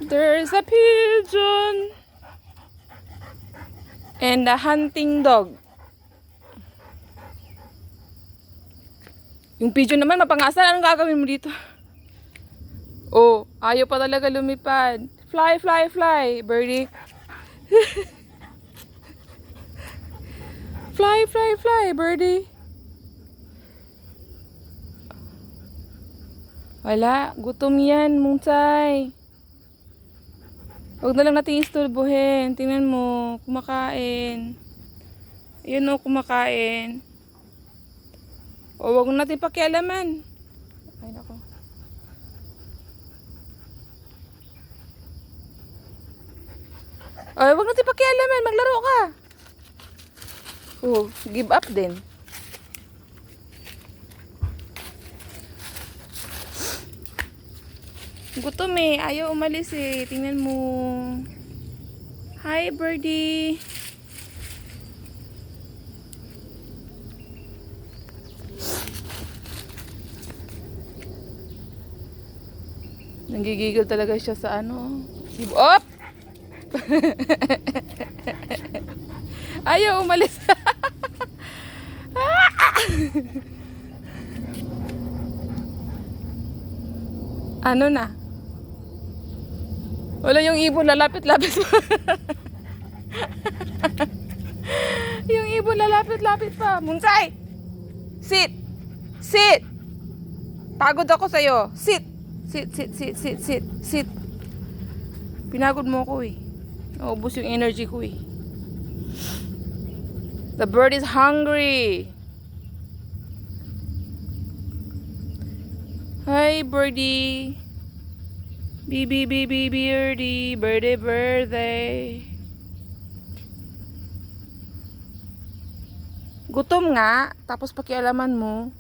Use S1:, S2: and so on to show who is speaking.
S1: There's a pigeon and a hunting dog. Yung pigeon naman mapangasan. Anong gagawin mo dito? Oh, ayaw pa talaga lumipad. Fly, fly, fly, birdie. Fly, fly, fly, birdie. Wala, gutom yan, Mungsay. Huwag na lang natin istorbohin. Tingnan mo, kumakain. Ayun o, kumakain. O, huwag natin pakialaman. Ay, nako. Ay, huwag natin pakialaman. Maglaro ka. Oh, give up din. Gutom eh. Ayaw umalis eh. Tingnan mo. Hi, birdie. Nanggigigil talaga siya sa ano. Op! Ayaw umalis. Ano na? Wala yung ibon, lalapit-lapit. Yung ibon, lalapit-lapit pa. Mungsay! Sit! Sit! Pagod ako sa'yo. Sit! Sit, sit, sit, sit, sit, sit. Pinagod mo ko eh. Naubos yung energy ko eh. The bird is hungry. Hi, birdie. Birdie, birdie, birthday. Gutom nga, tapos pakialaman mo.